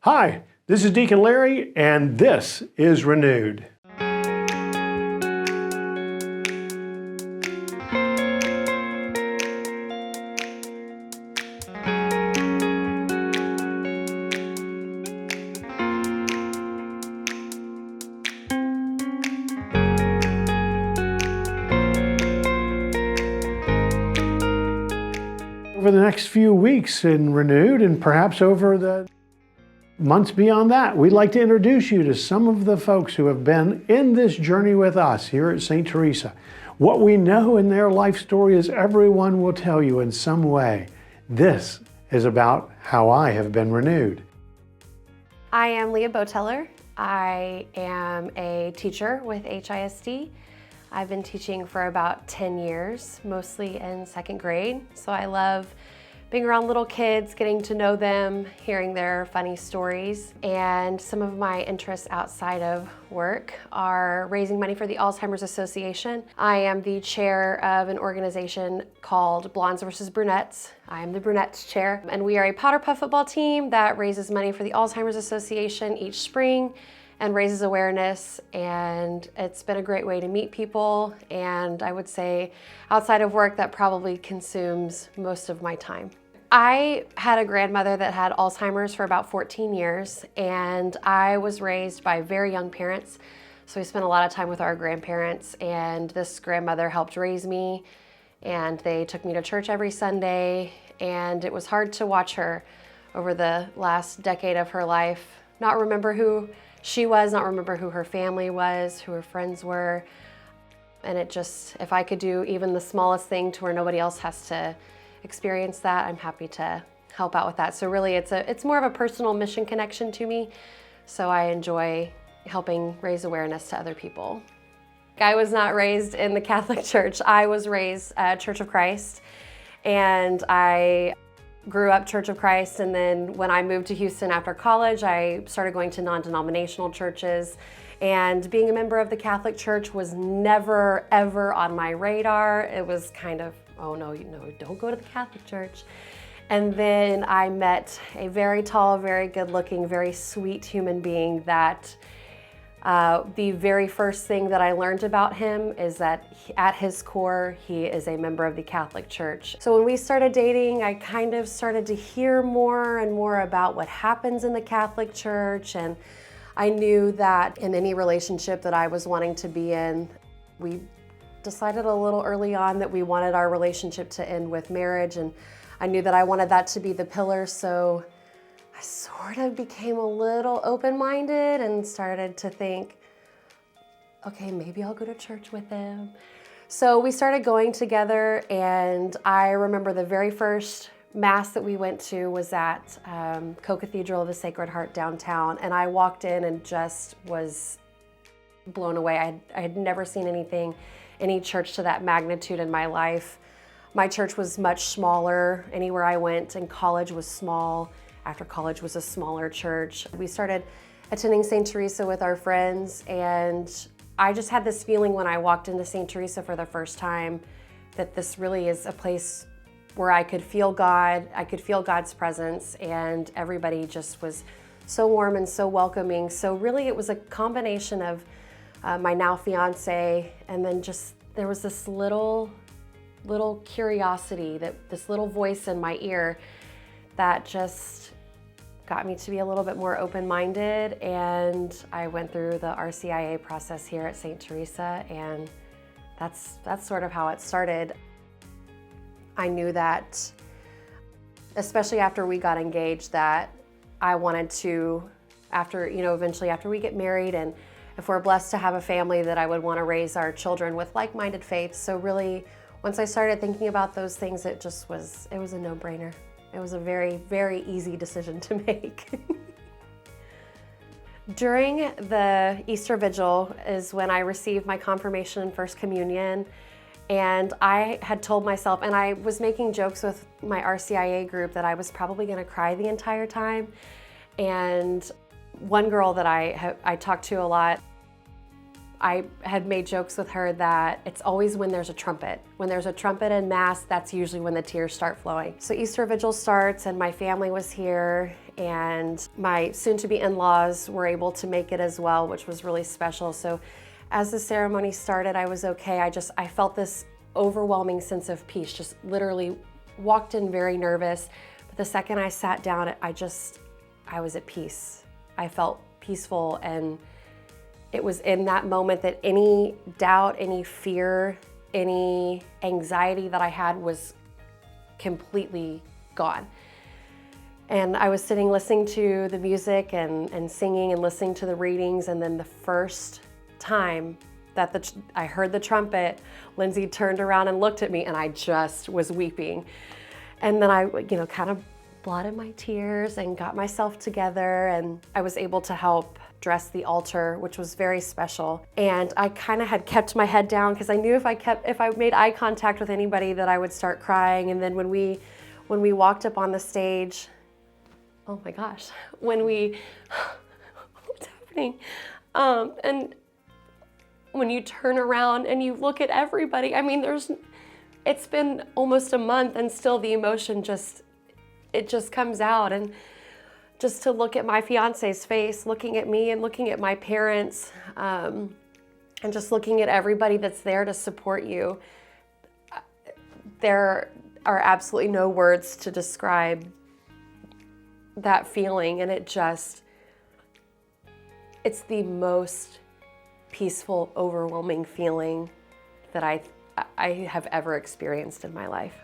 Hi, this is Deacon Larry, and this is Renewed. Over the next few weeks in Renewed, and perhaps over the months beyond that, we'd like to introduce you to some of the folks who have been in this journey with us here at St. Theresa. What we know in their life story is everyone will tell you in some way. This is about how I have been renewed. I am Leah Bouteller. I am a teacher with HISD. I've been teaching for about 10 years, mostly in second grade. So I love being around little kids, getting to know them, hearing their funny stories. And some of my interests outside of work are raising money for the Alzheimer's Association. I am the chair of an organization called Blondes versus Brunettes. I am the Brunettes chair, and we are a powder puff football team that raises money for the Alzheimer's Association each spring and raises awareness, and it's been a great way to meet people, and I would say outside of work that probably consumes most of my time. I had a grandmother that had Alzheimer's for about 14 years, and I was raised by very young parents, so we spent a lot of time with our grandparents, and this grandmother helped raise me, and they took me to church every Sunday, and it was hard to watch her over the last decade of her life, not remember who she was, not remember who her family was, who her friends were. And it just, if I could do even the smallest thing to where nobody else has to experience that, I'm happy to help out with that. So really it's more of a personal mission connection to me. So I enjoy helping raise awareness to other people. I was not raised in the Catholic Church. I was raised at Church of Christ, and I grew up Church of Christ, and then when I moved to Houston after college, I started going to non-denominational churches, and being a member of the Catholic Church was never, ever on my radar. It was kind of, oh no, don't go to the Catholic Church. And then I met a very tall, very good-looking, very sweet human being that the very first thing that I learned about him is that at his core, he is a member of the Catholic Church. So when we started dating, I kind of started to hear more and more about what happens in the Catholic Church, and I knew that in any relationship that I was wanting to be in, we decided a little early on that we wanted our relationship to end with marriage, and I knew that I wanted that to be the pillar, so I sort of became a little open-minded and started to think, okay, maybe I'll go to church with him. So we started going together, and I remember the very first Mass that we went to was at Co-Cathedral of the Sacred Heart downtown, and I walked in and just was blown away. I had never seen any church to that magnitude in my life. My church was much smaller. Anywhere I went in college was small. After college was a smaller church. We started attending St. Theresa with our friends, and I just had this feeling when I walked into St. Theresa for the first time that this really is a place where I could feel God, I could feel God's presence, and everybody just was so warm and so welcoming. So really it was a combination of my now fiance, and then just there was this little curiosity, this little voice in my ear that just got me to be a little bit more open-minded, and I went through the RCIA process here at St. Theresa, and that's sort of how it started. I knew that, especially after we got engaged, that I wanted to, eventually after we get married, and if we're blessed to have a family, that I would want to raise our children with like-minded faiths. So really, once I started thinking about those things, it was a no-brainer. It was a very, very easy decision to make. During the Easter Vigil is when I received my confirmation and First Communion, and I had told myself, and I was making jokes with my RCIA group, that I was probably going to cry the entire time. And one girl that I talked to a lot, I had made jokes with her that it's always when there's a trumpet. When there's a trumpet in Mass, that's usually when the tears start flowing. So Easter Vigil starts, and my family was here, and my soon-to-be in-laws were able to make it as well, which was really special. So as the ceremony started, I was okay. I felt this overwhelming sense of peace, just literally walked in very nervous. But the second I sat down, I was at peace. I felt peaceful, and it was in that moment that any doubt, any fear, any anxiety that I had was completely gone. And I was sitting listening to the music and singing and listening to the readings, and then the first time that I heard the trumpet, Lindsay turned around and looked at me, and I just was weeping. And then I, kind of blotted my tears and got myself together, and I was able to help dress the altar, which was very special. And I kind of had kept my head down because I knew if I made eye contact with anybody that I would start crying. And then when we walked up on the stage, oh my gosh, what's happening? And when you turn around and you look at everybody, I mean, it's been almost a month and still the emotion just comes out. And just to look at my fiance's face, looking at me and looking at my parents, and just looking at everybody that's there to support you, there are absolutely no words to describe that feeling. And it's the most peaceful, overwhelming feeling that I have ever experienced in my life.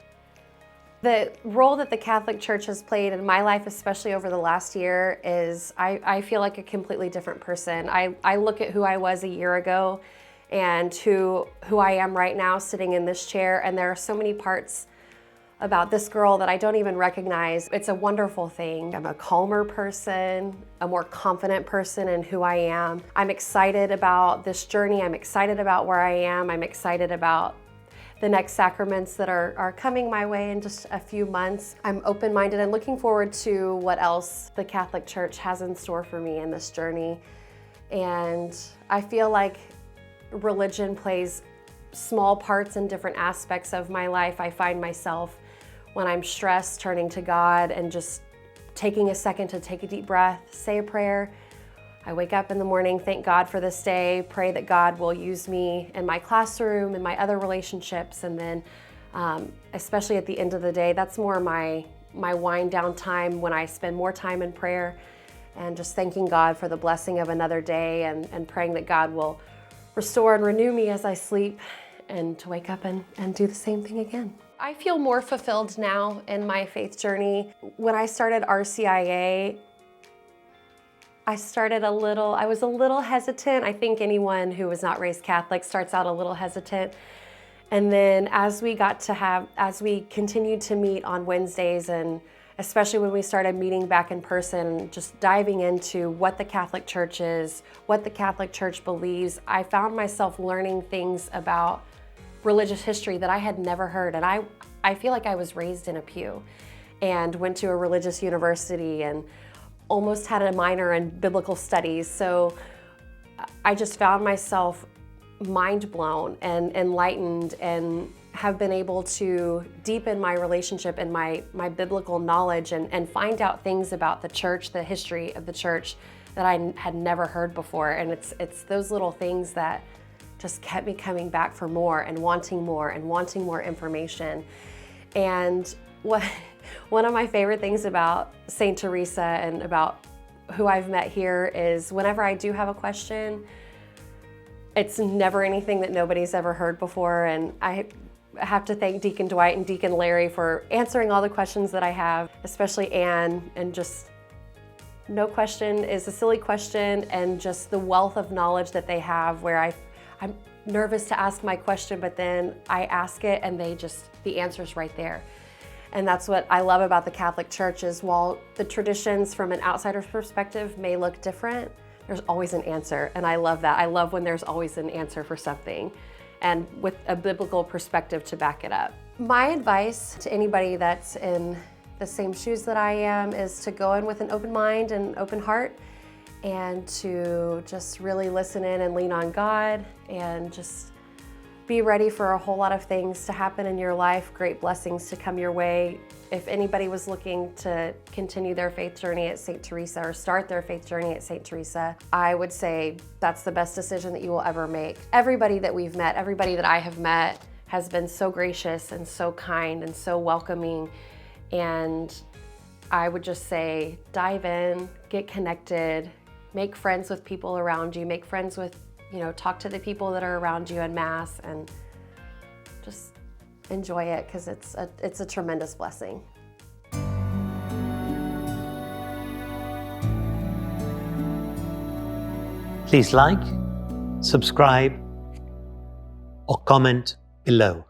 The role that the Catholic Church has played in my life, especially over the last year, is I feel like a completely different person. I look at who I was a year ago and who I am right now sitting in this chair, and there are so many parts about this girl that I don't even recognize. It's a wonderful thing. I'm a calmer person, a more confident person in who I am. I'm excited about this journey. I'm excited about where I am. I'm excited about the next sacraments that are coming my way in just a few months. I'm open-minded and looking forward to what else the Catholic Church has in store for me in this journey. And I feel like religion plays small parts in different aspects of my life. I find myself, when I'm stressed, turning to God and just taking a second to take a deep breath, say a prayer. I wake up in the morning, thank God for this day, pray that God will use me in my classroom and my other relationships. And then, especially at the end of the day, that's more my wind down time, when I spend more time in prayer and just thanking God for the blessing of another day, and praying that God will restore and renew me as I sleep, and to wake up and do the same thing again. I feel more fulfilled now in my faith journey. When I started RCIA, I was a little hesitant. I think anyone who was not raised Catholic starts out a little hesitant. And then as we continued to meet on Wednesdays, and especially when we started meeting back in person, just diving into what the Catholic Church is, what the Catholic Church believes, I found myself learning things about religious history that I had never heard. And I feel like I was raised in a pew and went to a religious university and almost had a minor in biblical studies. So I just found myself mind blown and enlightened, and have been able to deepen my relationship and my biblical knowledge, and find out things about the church, the history of the church that I had never heard before. And it's those little things that just kept me coming back for more and wanting more information. And one of my favorite things about St. Theresa and about who I've met here is whenever I do have a question, it's never anything that nobody's ever heard before. And I have to thank Deacon Dwight and Deacon Larry for answering all the questions that I have, especially Anne, and just no question is a silly question, and just the wealth of knowledge that they have, where I'm nervous to ask my question, but then I ask it and the answer's right there. And that's what I love about the Catholic Church, is while the traditions from an outsider's perspective may look different, there's always an answer. And I love that. I love when there's always an answer for something, and with a biblical perspective to back it up. My advice to anybody that's in the same shoes that I am is to go in with an open mind and open heart, and to just really listen in and lean on God, and just be ready for a whole lot of things to happen in your life, great blessings to come your way. If anybody was looking to continue their faith journey at St. Theresa or start their faith journey at St. Theresa, I would say that's the best decision that you will ever make. Everybody that we've met, everybody that I have met has been so gracious and so kind and so welcoming. And I would just say, dive in, get connected, make friends with people around you, make friends with, talk to the people that are around you en masse, and just enjoy it, because it's a tremendous blessing. Please like, subscribe, or comment below.